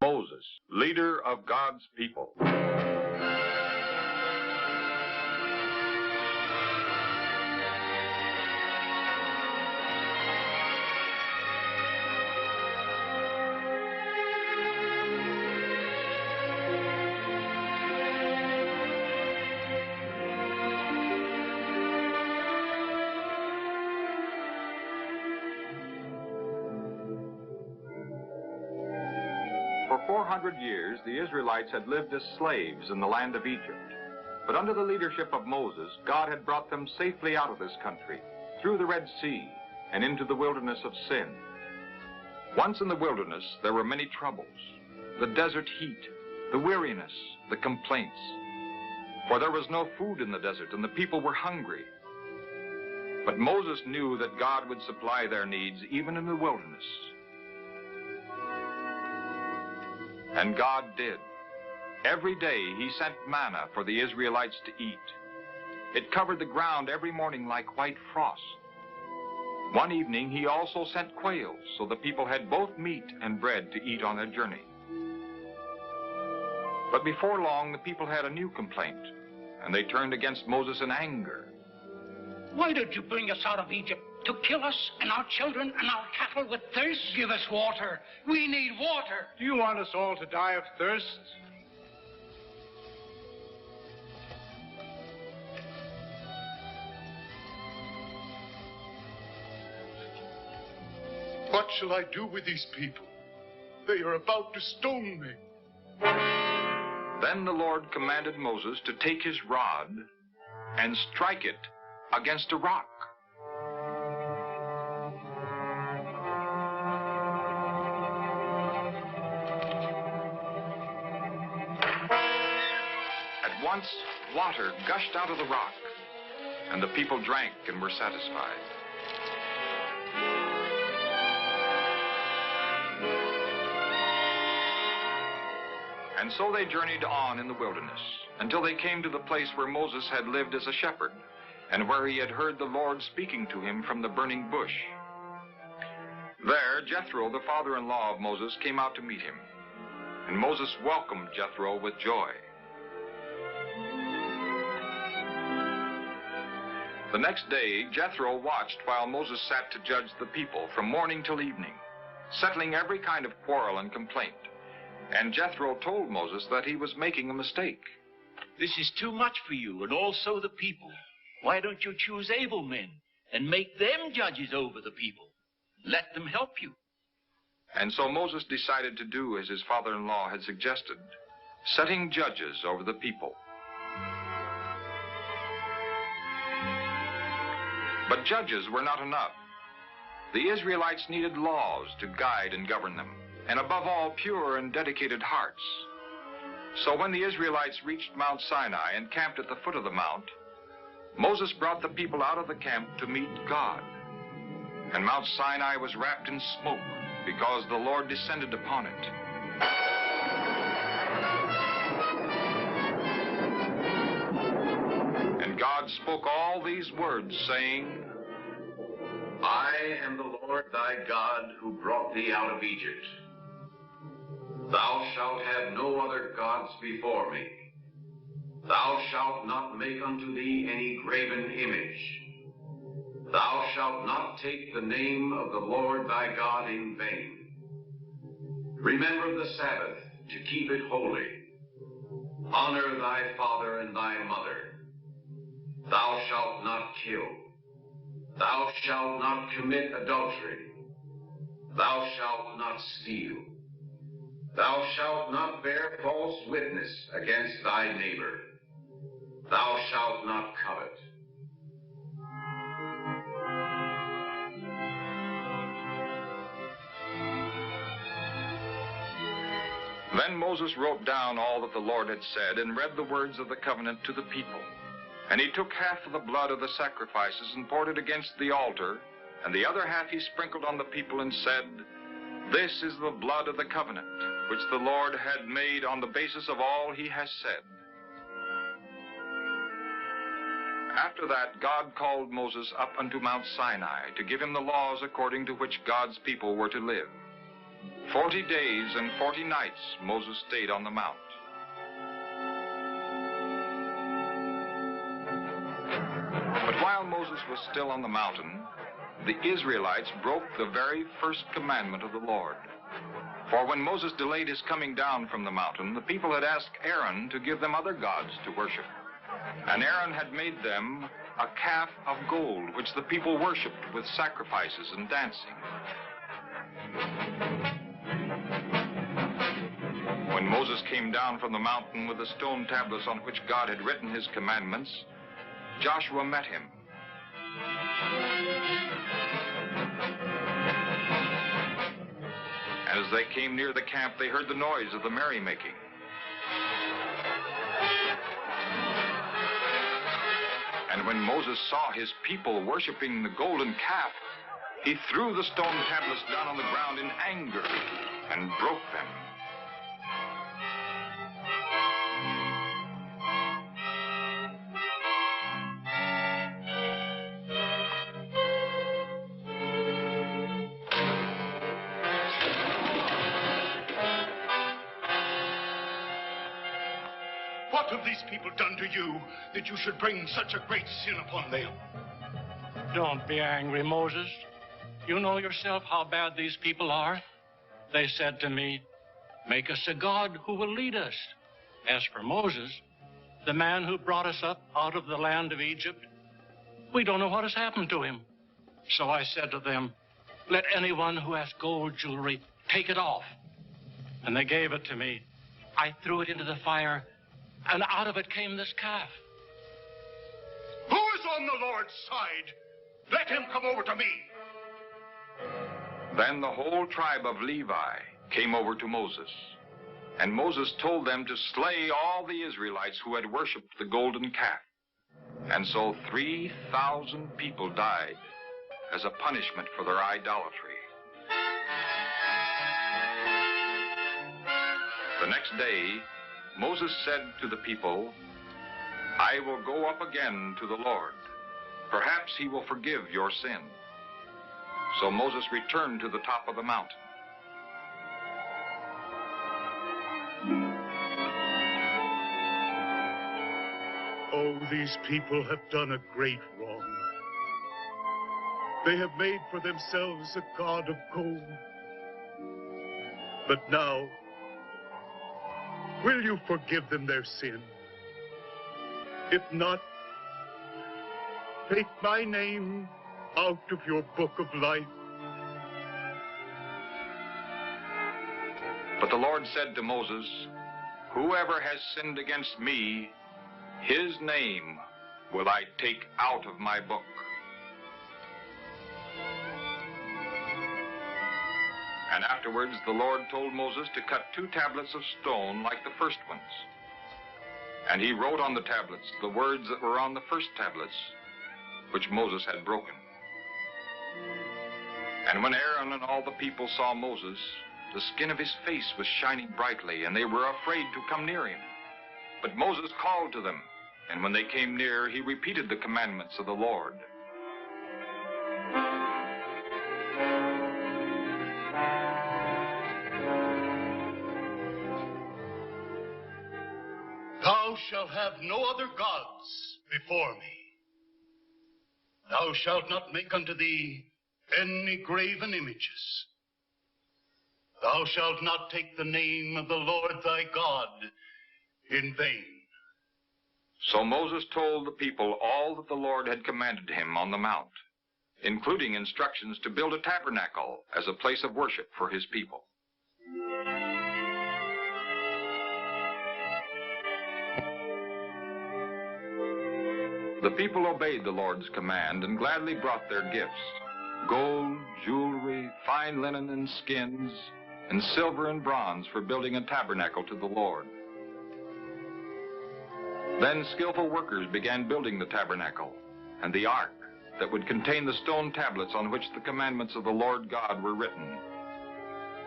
Moses, leader of God's people. For 400 years, the Israelites had lived as slaves in the land of Egypt. But under the leadership of Moses, God had brought them safely out of this country, through the Red Sea, and into the wilderness of sin. Once in the wilderness, there were many troubles: the desert heat, the weariness, the complaints. For there was no food in the desert, and the people were hungry. But Moses knew that God would supply their needs even in the wilderness. And God did. Every day he sent manna for the Israelites to eat. It covered the ground every morning like white frost. One evening he also sent quails, so the people had both meat and bread to eat on their journey. But before long the people had a new complaint, and they turned against Moses in anger. Why did you bring us out of Egypt? To kill us and our children and our cattle with thirst? Give us water. We need water. Do you want us all to die of thirst? What shall I do with these people? They are about to stone me. Then the Lord commanded Moses to take his rod and strike it against a rock. At once, water gushed out of the rock, and the people drank and were satisfied. And so they journeyed on in the wilderness until they came to the place where Moses had lived as a shepherd, and where he had heard the Lord speaking to him from the burning bush. There, Jethro, the father-in-law of Moses, came out to meet him, and Moses welcomed Jethro with joy. The next day, Jethro watched while Moses sat to judge the people from morning till evening, settling every kind of quarrel and complaint. And Jethro told Moses that he was making a mistake. This is too much for you, and also the people. Why don't you choose able men and make them judges over the people? Let them help you. And so Moses decided to do as his father-in-law had suggested, setting judges over the people. But judges were not enough. The Israelites needed laws to guide and govern them, and above all, pure and dedicated hearts. So when the Israelites reached Mount Sinai and camped at the foot of the mount, Moses brought the people out of the camp to meet God. And Mount Sinai was wrapped in smoke because the Lord descended upon it. And God spoke all these words, saying, I am the Lord thy God who brought thee out of Egypt. Thou shalt have no other gods before me. Thou shalt not make unto thee any graven image. Thou shalt not take the name of the Lord thy God in vain. Remember the Sabbath to keep it holy. Honor thy father and thy mother. Thou shalt not kill. Thou shalt not commit adultery. Thou shalt not steal. Thou shalt not bear false witness against thy neighbor. Thou shalt not covet. Then Moses wrote down all that the Lord had said and read the words of the covenant to the people. And he took half of the blood of the sacrifices and poured it against the altar, and the other half he sprinkled on the people and said, This is the blood of the covenant, which the Lord had made on the basis of all he has said. After that, God called Moses up unto Mount Sinai to give him the laws according to which God's people were to live. 40 days and 40 nights Moses stayed on the mount. But while Moses was still on the mountain, the Israelites broke the very first commandment of the Lord. For when Moses delayed his coming down from the mountain, the people had asked Aaron to give them other gods to worship. And Aaron had made them a calf of gold, which the people worshipped with sacrifices and dancing. When Moses came down from the mountain with the stone tablets on which God had written his commandments, Joshua met him. And as they came near the camp, they heard the noise of the merrymaking. And when Moses saw his people worshiping the golden calf, he threw the stone tablets down on the ground in anger and broke them. What have these people done to you that you should bring such a great sin upon them? Don't be angry, Moses. You know yourself how bad these people are. They said to me, "Make us a god who will lead us." As for Moses, the man who brought us up out of the land of Egypt, we don't know what has happened to him. So I said to them, "Let anyone who has gold jewelry take it off." And they gave it to me. I threw it into the fire, and out of it came this calf. Who is on the Lord's side? Let him come over to me. Then the whole tribe of Levi came over to Moses. And Moses told them to slay all the Israelites who had worshipped the golden calf. And so 3,000 people died as a punishment for their idolatry. The next day, Moses said to the people, "I will go up again to the Lord. Perhaps he will forgive your sin." So Moses returned to the top of the mountain. Oh, these people have done a great wrong. They have made for themselves a god of gold. But now, will you forgive them their sin? If not, take my name out of your book of life. But the Lord said to Moses, "Whoever has sinned against me, his name will I take out of my book." And afterwards the Lord told Moses to cut 2 tablets of stone like the first ones. And he wrote on the tablets the words that were on the first tablets, which Moses had broken. And when Aaron and all the people saw Moses, the skin of his face was shining brightly, and they were afraid to come near him. But Moses called to them, and when they came near, he repeated the commandments of the Lord. Thou shalt have no other gods before me. Thou shalt not make unto thee any graven images. Thou shalt not take the name of the Lord thy God in vain. So Moses told the people all that the Lord had commanded him on the mount, including instructions to build a tabernacle as a place of worship for his people. The people obeyed the Lord's command and gladly brought their gifts: gold, jewelry, fine linen and skins, and silver and bronze for building a tabernacle to the Lord. Then skillful workers began building the tabernacle and the ark that would contain the stone tablets on which the commandments of the Lord God were written.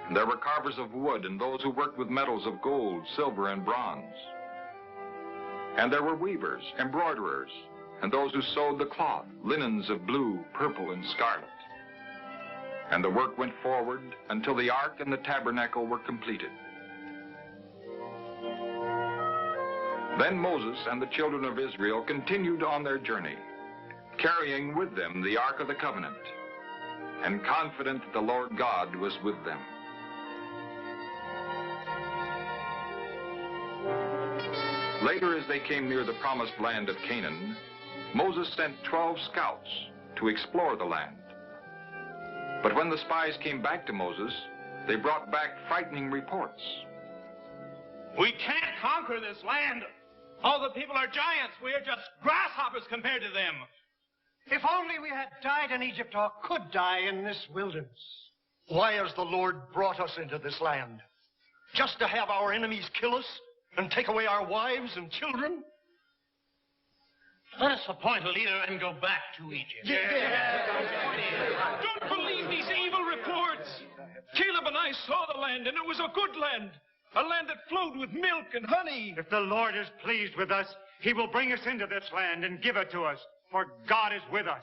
And there were carvers of wood and those who worked with metals of gold, silver, and bronze. And there were weavers, embroiderers, and those who sewed the cloth, linens of blue, purple, and scarlet. And the work went forward until the ark and the tabernacle were completed. Then Moses and the children of Israel continued on their journey, carrying with them the ark of the covenant, and confident that the Lord God was with them. Later, as they came near the promised land of Canaan, Moses sent 12 scouts to explore the land. But when the spies came back to Moses, they brought back frightening reports. We can't conquer this land. All the people are giants. We are just grasshoppers compared to them. If only we had died in Egypt or could die in this wilderness. Why has the Lord brought us into this land? Just to have our enemies kill us and take away our wives and children? Let us appoint a leader and go back to Egypt. Don't believe these evil reports. Caleb and I saw the land, and it was a good land. A land that flowed with milk and honey. If the Lord is pleased with us, he will bring us into this land and give it to us, for God is with us.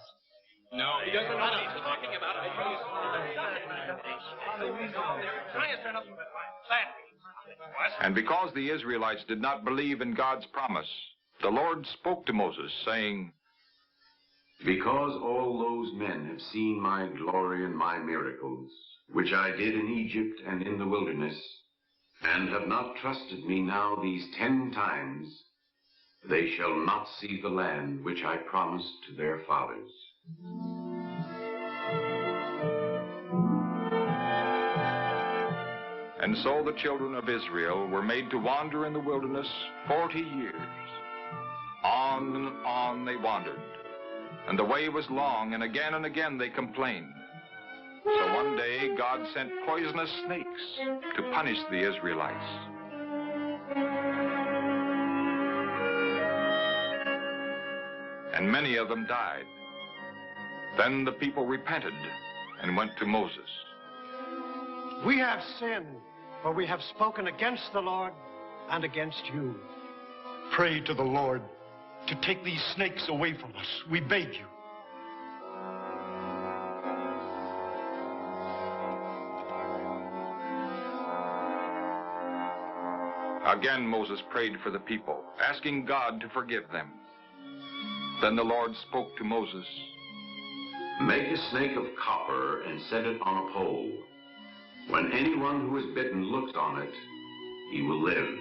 No, he doesn't know what he's talking about. And because the Israelites did not believe in God's promise, the Lord spoke to Moses, saying, Because all those men have seen my glory and my miracles, which I did in Egypt and in the wilderness, and have not trusted me now these 10 times, they shall not see the land which I promised to their fathers. And so the children of Israel were made to wander in the wilderness 40 years. On and on they wandered, and the way was long, and again they complained. So one day God sent poisonous snakes to punish the Israelites. And many of them died. Then the people repented and went to Moses. We have sinned, for we have spoken against the Lord and against you. Pray to the Lord to take these snakes away from us, we beg you. Again Moses prayed for the people, asking God to forgive them. Then the Lord spoke to Moses. Make a snake of copper and set it on a pole. When anyone who is bitten looks on it, he will live.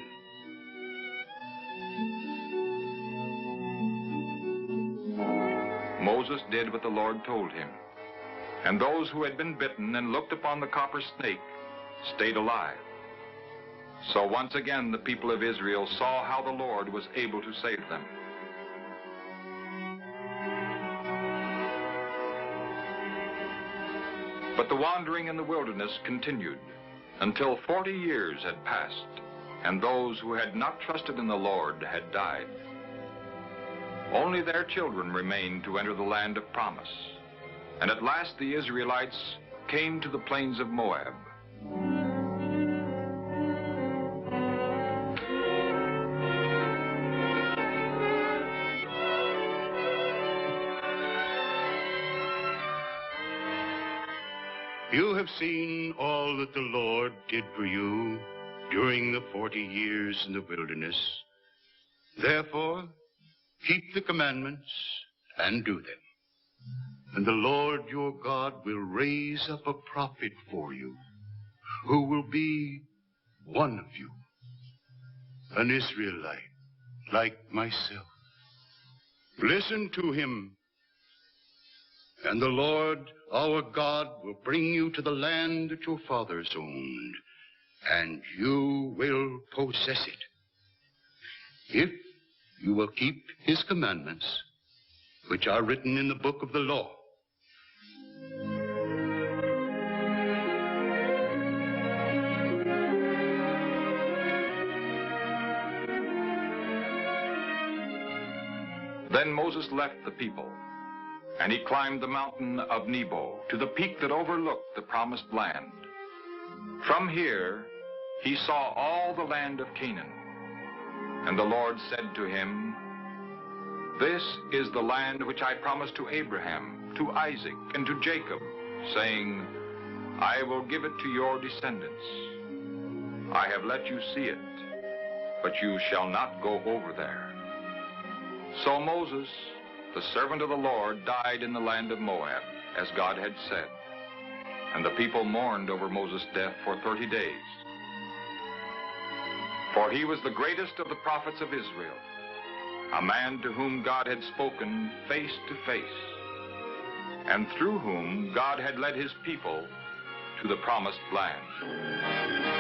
Moses did what the Lord told him, and those who had been bitten and looked upon the copper snake stayed alive. So once again the people of Israel saw how the Lord was able to save them. But the wandering in the wilderness continued until 40 years had passed, and those who had not trusted in the Lord had died. Only their children remained to enter the land of promise. And at last the Israelites came to the plains of Moab. You have seen all that the Lord did for you during the 40 years in the wilderness. Therefore, keep the commandments and do them. And the Lord your God will raise up a prophet for you, who will be one of you, an Israelite like myself. Listen to him, and the Lord our God will bring you to the land that your fathers owned, and you will possess it, if you will keep his commandments, which are written in the book of the law. Then Moses left the people, and he climbed the mountain of Nebo to the peak that overlooked the promised land. From here, he saw all the land of Canaan. And the Lord said to him, This is the land which I promised to Abraham, to Isaac, and to Jacob, saying, I will give it to your descendants. I have let you see it, but you shall not go over there." So Moses, the servant of the Lord, died in the land of Moab, as God had said. And the people mourned over Moses' death for 30 days. For he was the greatest of the prophets of Israel, a man to whom God had spoken face to face, and through whom God had led his people to the promised land.